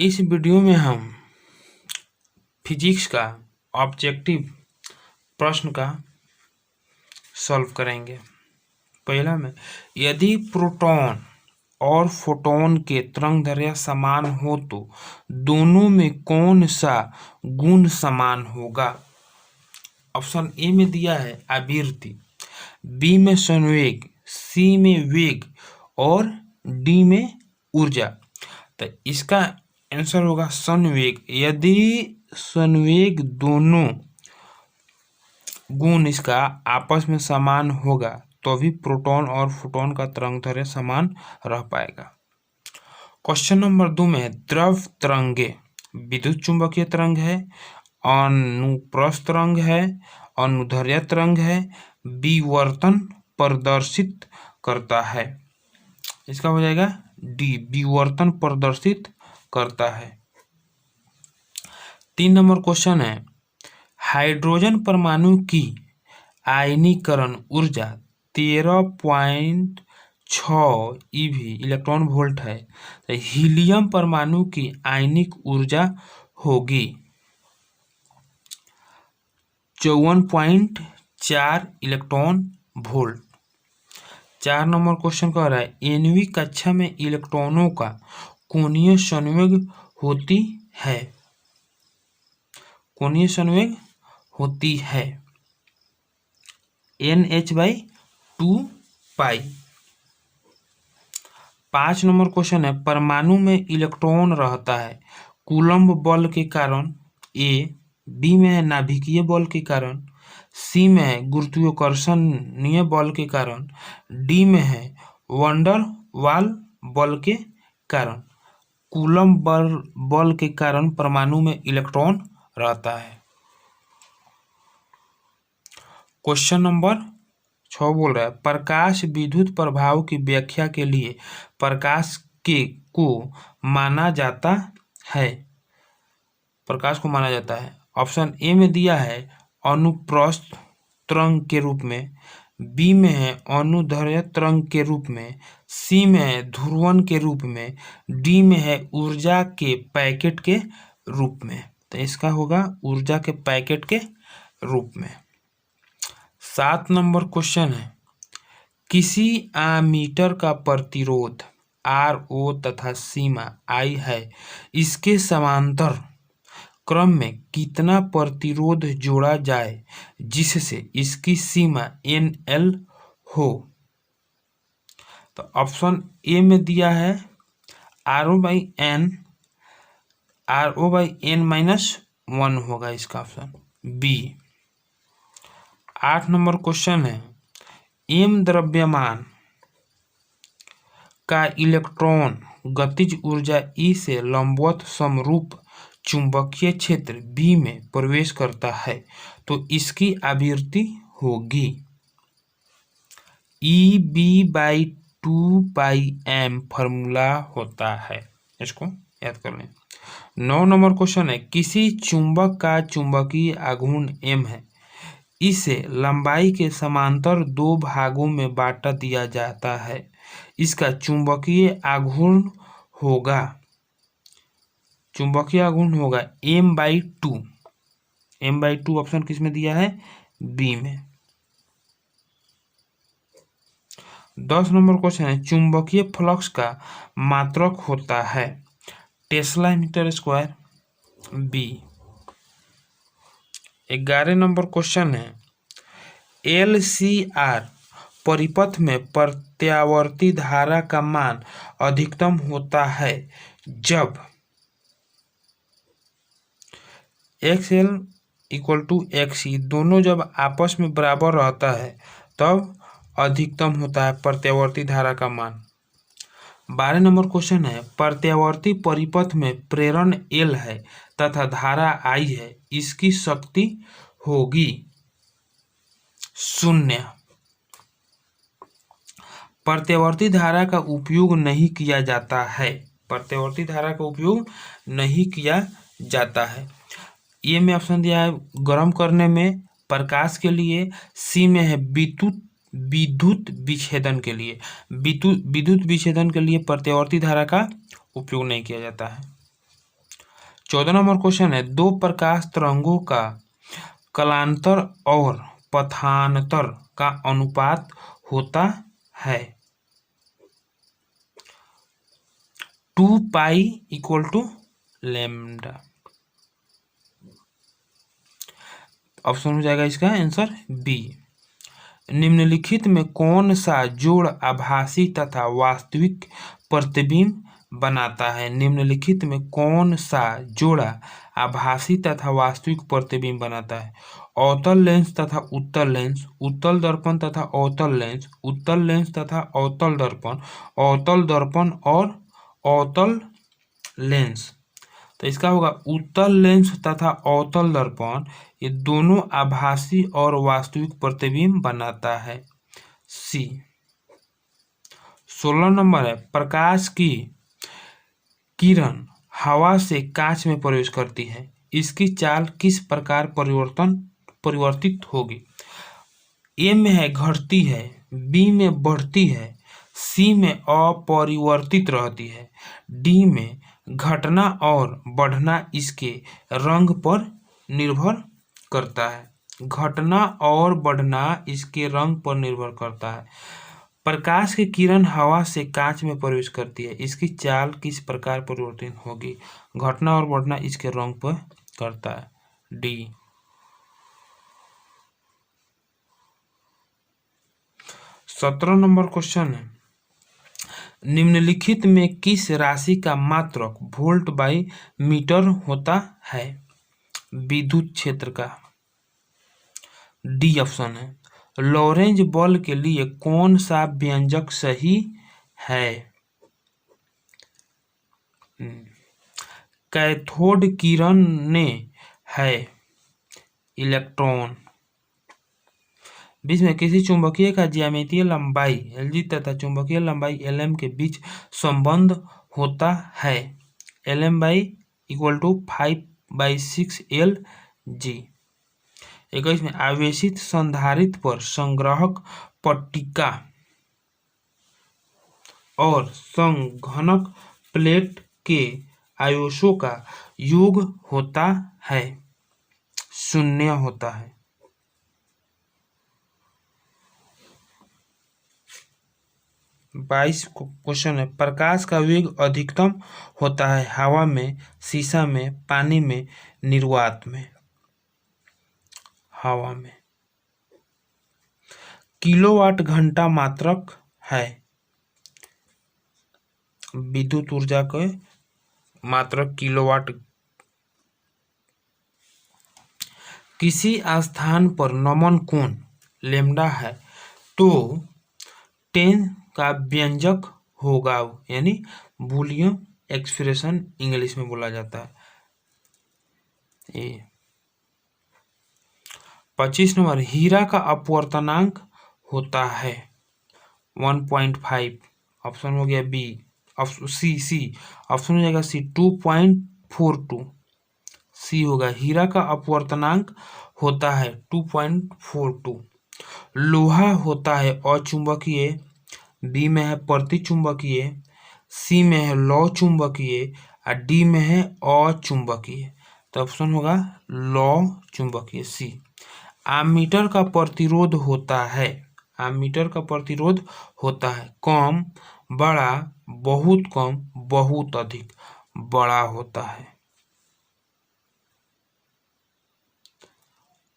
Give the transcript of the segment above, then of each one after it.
इस वीडियो में हम फिजिक्स का ऑब्जेक्टिव प्रश्न का सॉल्व करेंगे। पहला में, यदि प्रोटॉन और फोटॉन के तरंगदैर्घ्य समान हो तो दोनों में कौन सा गुण समान होगा? ऑप्शन ए में दिया है आवर्ती, बी में संवेग, सी में वेग और डी में ऊर्जा। तो इसका आंसर होगा संवेग। यदि संवेग दोनों गुण इसका आपस में समान होगा तो भी प्रोटॉन और फोटॉन का तरंगदैर्घ्य समान रह पाएगा। क्वेश्चन नंबर 2 में है, द्रव तरंगे विद्युत चुंबकीय तरंग है, अनुप्रस्थ तरंग है, अनुदैर्ध्य तरंग है, विवर्तन प्रदर्शित करता है। इसका हो जाएगा डी, विवर्तन प्रदर्शित करता है। 3 नंबर क्वेश्चन है, हाइड्रोजन परमाणु की आयनीकरण ऊर्जा 13.6 ईवी इलेक्ट्रॉन वोल्ट है, तो हीलियम परमाणु की आयनिक ऊर्जा होगी 54.4 इलेक्ट्रॉन वोल्ट। 4 नंबर क्वेश्चन कह रहा है, 9वीं कक्षा में इलेक्ट्रॉनों का कोणीय संवेग होती है, कोणीय संवेग होती है NH/2 पाई। 5 नंबर क्वेश्चन है, परमाणु में इलेक्ट्रॉन रहता है कूलम्ब बल के कारण, ए, बी में है नाभिकीय बल के कारण, सी में है गुरुत्वाकर्षणीय बल के कारण, डी में है वंडर वाल बल के कारण। कूलम्ब बल के कारण परमाणु में इलेक्ट्रॉन रहता है। क्वेश्चन नंबर 6 बोल रहा है, प्रकाश विद्युत प्रभाव की व्याख्या के लिए प्रकाश को माना जाता है, प्रकाश को माना जाता है। ऑप्शन ए में दिया है अनुप्रस्थ तरंग के रूप में, बी में है अनुदैर्ध्य तरंग के रूप में, सी में है ध्रुवण के रूप में, डी में है ऊर्जा के पैकेट के रूप में। तो इसका होगा ऊर्जा के पैकेट के रूप में। 7 नंबर क्वेश्चन है, किसी एमीटर का प्रतिरोध RO तथा सीमा I है, इसके समांतर क्रम में कितना प्रतिरोध जोड़ा जाए जिससे इसकी सीमा NL हो? तो ऑप्शन ए में दिया है RO/N-1 होगा इसका ऑप्शन बी। 8 नंबर क्वेश्चन है, M द्रव्यमान का इलेक्ट्रॉन गतिज ऊर्जा E से लंबवत समरूप चुंबकीय क्षेत्र B में प्रवेश करता है तो इसकी आवृत्ति होगी EB/2πm फॉर्मूला होता है, इसको याद कर लें। 9 नंबर क्वेश्चन है, किसी चुंबक का चुंबकीय आघूर्ण M है, इसे लंबाई के समांतर 2 भागों में बांट दिया जाता है, इसका चुंबकीय आघूर्ण होगा M/2। M/2 ऑप्शन किस में दिया है? बी में। 10 नंबर क्वेश्चन है, चुंबकीय फ्लक्स का मात्रक होता है tesla metre square, B. 11 number question है, LCR परिपथ में प्रत्यावर्ती धारा का मान अधिकतम होता है जब XL=XC दोनों जब आपस में बराबर रहता है तब अधिकतम होता है प्रत्यावर्ती धारा का मान। 12 नंबर क्वेश्चन है, प्रत्यावर्ती परिपथ में प्रेरण L है तथा धारा I है, इसकी शक्ति होगी 0। प्रत्यावर्ती धारा का उपयोग नहीं किया जाता है, प्रत्यावर्ती धारा का उपयोग नहीं किया जाता है। ए में ऑप्शन दिया है गर्म करने में, प्रकाश के लिए, सी में है विद्युत विच्छेदन के लिए, विद्युत विच्छेदन के लिए प्रत्यावर्ती धारा का उपयोग नहीं किया जाता है। 14 नंबर क्वेश्चन है, दो प्रकाश तरंगों का कलांतर और पथांतर का अनुपात होता है 2 pi equal to lambda. Option हो जाएगा इसका आंसर बी। निम्नलिखित में कौन सा जोड़ आभासी तथा वास्तविक प्रतिबिंब बनाता है? निम्नलिखित में कौन सा जोड़ा आभासी तथा वास्तविक प्रतिबिंब बनाता है? अवतल लेंस तथा उत्तल लेंस, उत्तल दर्पण तथा अवतल लेंस, उत्तल लेंस तथा अवतल दर्पण, अवतल दर्पण और अवतल लेंस। तो इसका होगा उत्तल लेंस तथा अवतल दर्पण, ये दोनों आभासी और वास्तविक प्रतिबिंब बनाता है, सी। 16 नंबर है, प्रकाश की किरण हवा से कांच में प्रवेश करती है, इसकी चाल किस प्रकार परिवर्तित होगी? ए में है घटती है, बी में बढ़ती है, सी में अपरिवर्तित रहती है, डी में घटना और बढ़ना इसके रंग पर निर्भर करता है। घटना और बढ़ना इसके रंग पर निर्भर करता है। प्रकाश की किरण हवा से कांच में प्रवेश करती है, इसकी चाल किस प्रकार परिवर्तित होगी? घटना और बढ़ना इसके रंग पर करता है, डी। 17 नंबर क्वेश्चन है, निम्नलिखित में किस राशि का मात्रक वोल्ट बाई मीटर होता है? विद्युत क्षेत्र का, डी ऑप्शन है। लॉरेंज बल के लिए कौन सा व्यंजक सही है? कैथोड किरण ने है इलेक्ट्रॉन। बीच में किसी चुंबकीय का ज्यामितीय लंबाई Lg तथा चुंबकीय लंबाई Lm के बीच संबंध होता है Lm/= 5/6 Lg। 21 में आवेशित संधारित्र पर संग्राहक पट्टिका और संघनक प्लेट के आवेशों का योग होता है, 0 होता है। 22 क्वेश्चन है, प्रकाश का वेग अधिकतम होता है हवा में, शीशा में, पानी में, निर्वात में? हवा में। किलोवाट घंटा मात्रक है, विद्युत ऊर्जा के मात्रक किलोवाट। किसी स्थान पर नमन कोण लैम्डा है तो 10 का व्यंजक होगा, यानी बूलियन एक्सप्रेशन इंग्लिश में बोला जाता है। 25 नंबर, हीरा का अपवर्तनांक होता है 1.5। ऑप्शन हो गया बी, सी ऑप्शन हो जाएगा सी 2.42। सी होगा, हीरा का अपवर्तनांक होता है 2.42। लोहा होता है अचुंबकीय, बी में है प्रतिचुंबकीय, सी में है लौ चुंबकीय और डी में है अचुंबकीय। तो ऑप्शन होगा लौ चुंबकीय, सी। आममीटर का प्रतिरोध होता है, आममीटर का प्रतिरोध होता है कम, बड़ा, बहुत कम, बहुत अधिक, बड़ा होता है।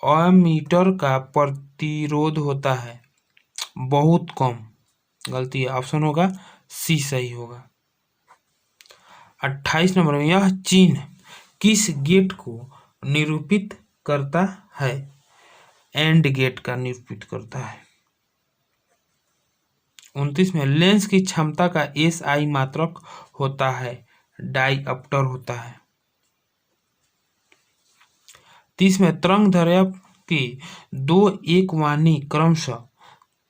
अमीटर का प्रतिरोध होता है बहुत कम, गलती है, ऑप्शन होगा सी सही होगा। 28 नंबर में, यह चिन्ह किस गेट को निरूपित करता है? एंड गेट का निरूपित करता है। 29 में, लेंस की क्षमता का SI मात्रक होता है, डायऑप्टर होता है। 30 में, तरंगदैर्घ्य की दो एकवानी क्रमशः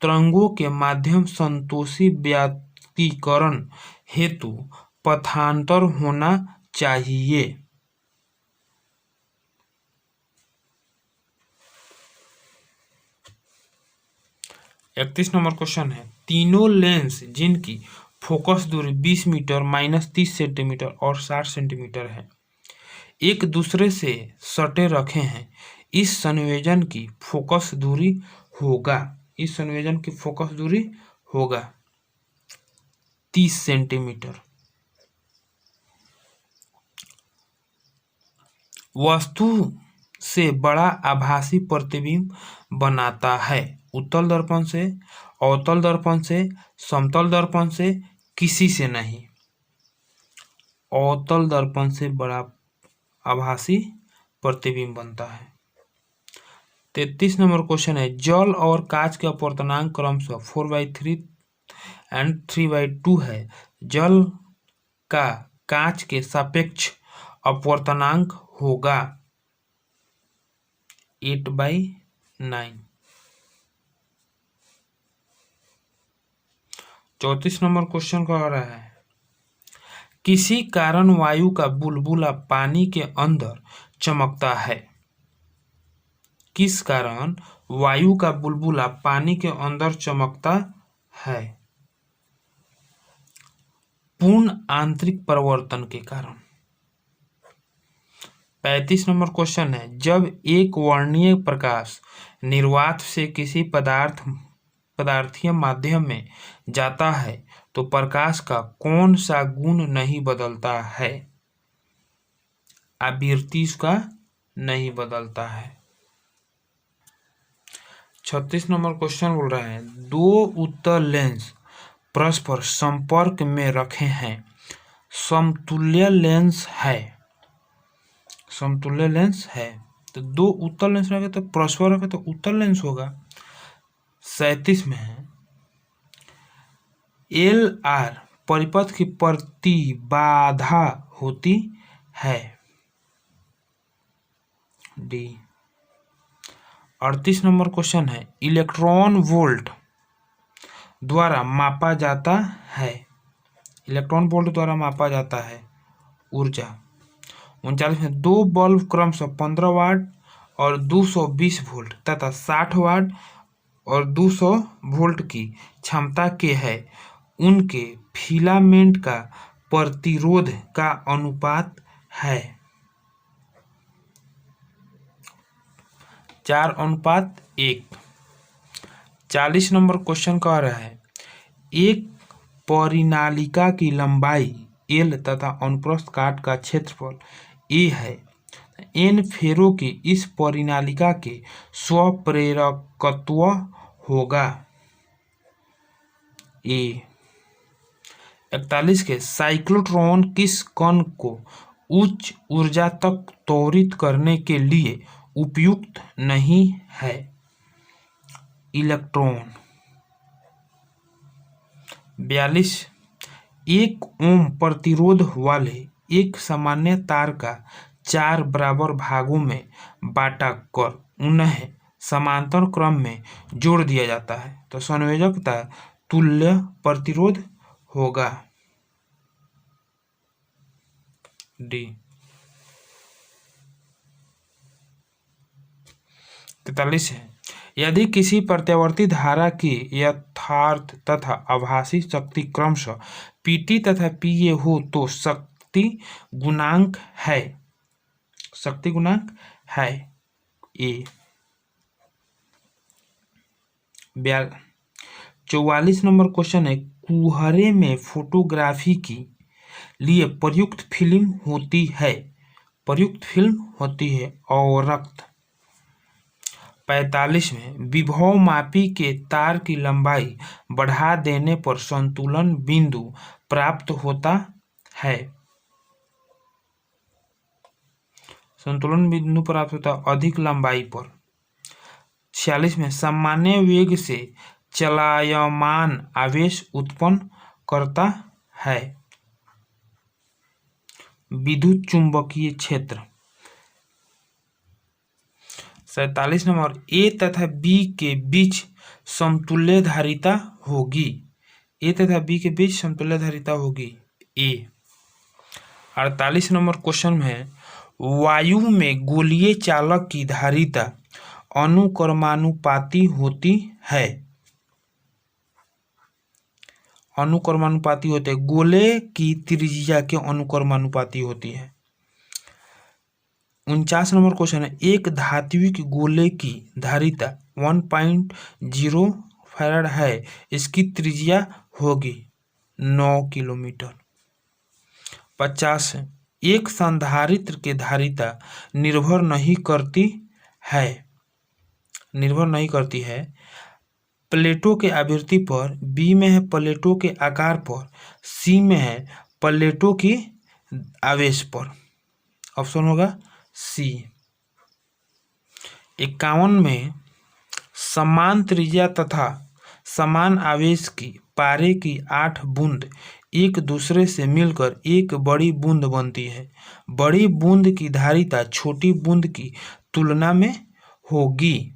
तरंगों के माध्यम संतोषी व्याप्तीकरण हेतु पथांतर होना चाहिए। 31 नंबर क्वेश्चन है, तीनों लेंस जिनकी फोकस दूरी 20 मीटर, -30 सेंटीमीटर और 60 सेंटीमीटर है, एक दूसरे से सटे रखे हैं, इस संयोजन की फोकस दूरी होगा 30 सेंटीमीटर। वस्तु से बड़ा आभासी प्रतिबिंब बनाता है, उत्तल दर्पण से, अवतल दर्पण से, समतल दर्पण से, किसी से नहीं। अवतल दर्पण से बड़ा आभासी प्रतिबिंब बनता है। 33 नंबर क्वेश्चन है, जल और कांच का अपवर्तनांक क्रमशः 4/3 एंड 3/2 है। जल का कांच के सापेक्ष अपवर्तनांक होगा 8/9। 34 नंबर क्वेश्चन कह रहा है, किसी कारण वायु का बुलबुला पानी के अंदर चमकता है। किस कारण वायु का बुलबुला पानी के अंदर चमकता है? पूर्ण आंतरिक परिवर्तन के कारण। 35 नंबर क्वेश्चन है, जब एक वर्णीय प्रकाश निर्वात से किसी पदार्थीय माध्यम में जाता है तो प्रकाश का कौन सा गुण नहीं बदलता है? आवृत्ति का नहीं बदलता है। 36 नंबर क्वेश्चन बोल रहा है, दो उत्तल लेंस परस्पर संपर्क में रखे हैं, समतुल्य लेंस है। तो दो उत्तल लेंस रखे तो परस्पर रखे तो उत्तल लेंस होगा। 37 में है, LR परिपथ की प्रतिबाधा होती है, डी। 38 नंबर क्वेश्चन है, इलेक्ट्रॉन वोल्ट द्वारा मापा जाता है ऊर्जा। 39 में, दो बल्ब क्रमशः 15 वाट और 220 वोल्ट तथा 60 वाट और 200 वोल्ट की क्षमता के है, उनके फिलामेंट का प्रतिरोध का अनुपात है 4:1। 40 नंबर क्वेश्चन कह रहा है, एक परिनालिका की लंबाई L तथा अनुप्रस्थ काट का क्षेत्रफल A है। N फेरों की इस परिनालिका के स्वप्रेरकत्व होगा A। 41 के, साइक्लोट्रॉन किस कण को उच्च ऊर्जा तक त्वरित करने के लिए उपयुक्त नहीं है? इलेक्ट्रॉन। 42, 1 ओम प्रतिरोध वाले एक सामान्य तार का 4 बराबर भागों में बांटा कर उन्हें समांतर क्रम में जोड़ दिया जाता है तो संयोजकता तुल्य प्रतिरोध होगा, डी। 43 है, यदि किसी प्रत्यावर्ती धारा की यथार्थ तथा आभासी शक्ति क्रमशः PT तथा PA हो तो शक्ति गुणांक है A। 44 नंबर क्वेश्चन है, कुहरे में फोटोग्राफी के लिए प्रयुक्त फिल्म होती है अवरक्त। 45 में, विभव मापी के तार की लंबाई बढ़ा देने पर संतुलन बिंदु प्राप्त होता है अधिक लंबाई पर। 46 में, सामान्य वेग से चलायमान आवेश उत्पन्न करता है विद्युत चुंबकीय क्षेत्र। 47 नंबर, A तथा B के बीच समतुल्य धारिता होगी A। 48 नंबर क्वेश्चन में, वायु में गोलीय चालक की धारिता अनुक्रमानुपाती होती है गोले की त्रिज्या के अनुक्रमानुपाती होती है। 49 नंबर क्वेश्चन है, एक धात्विक गोले की धारिता 1.0 फैराड है, इसकी त्रिज्या होगी 9 किलोमीटर। 50 है, एक संधारित्र की धारिता निर्भर नहीं करती है प्लेटों के आवृत्ति पर, बी में है प्लेटों के आकार पर, सी में है प्लेटों की आवेश पर। ऑप्शन होगा सी। 51 में समान त्रिज्या तथा समान आवेश की पारे की 8 बूंद एक दूसरे से मिलकर एक बड़ी बूंद बनती है। बड़ी बूंद की धारिता छोटी बूंद की तुलना में होगी।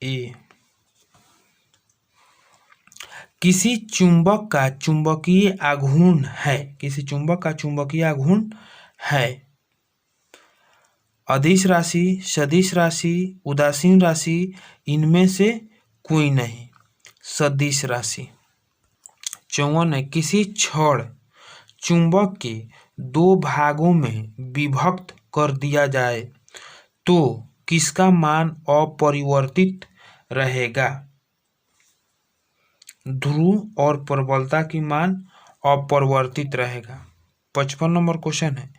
ए। किसी चुंबक का चुंबकीय आघूर्ण है, अदिश राशि, सदिश राशि, उदासीन राशि, इनमें से कोई नहीं, सदिश राशि। 54 है, किसी क्षण चुंबक के 2 भागों में विभक्त कर दिया जाए तो किसका मान अपरिवर्तित रहेगा? ध्रुव और प्रबलता की मान अपरिवर्तित रहेगा। 55 नंबर क्वेश्चन है,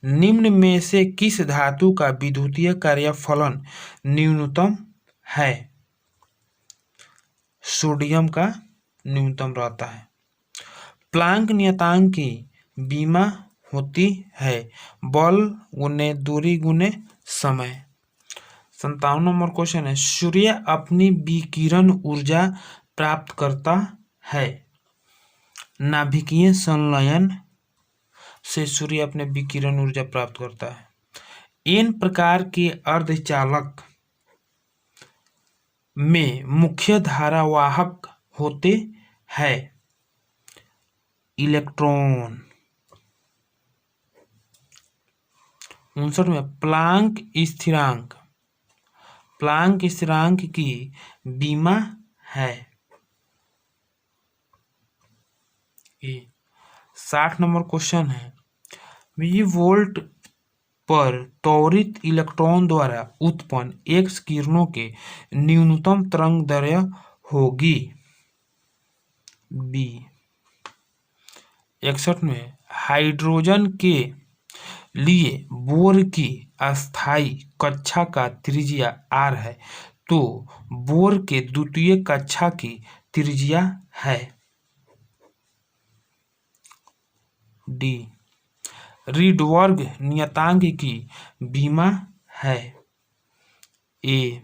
निम्न में से किस धातु का विद्युतीय कार्यफलन न्यूनतम है? सोडियम का न्यूनतम रहता है। प्लांक नियतांक की बीमा होती है बल गुने दूरी गुने समय। 57 नंबर क्वेश्चन है, सूर्य अपनी विकिरण ऊर्जा प्राप्त करता है। नाभिकीय संलयन से सूर्य अपने विकिरण ऊर्जा प्राप्त करता है। इन प्रकार के अर्धचालक में मुख्य धारावाहक होते हैं इलेक्ट्रॉन। 59 में प्लांक स्थिरांक की बीमा है। 60 नंबर क्वेश्चन है, मिलीवोल्ट पर त्वरित इलेक्ट्रॉन द्वारा उत्पन्न एक्स किरणों के न्यूनतम तरंगदैर्घ्य होगी। बी। 61 में हाइड्रोजन के लिए बोर की अस्थायी कक्षा का त्रिज्या r है, तो बोर के द्वितीय कक्षा की त्रिज्या है। डी। रीडवर्ग नियतांक की बीमा है। ए।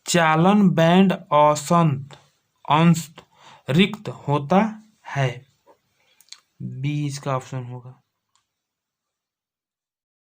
चालन बैंड अंश रिक्त होता है। बी इसका ऑप्शन होगा।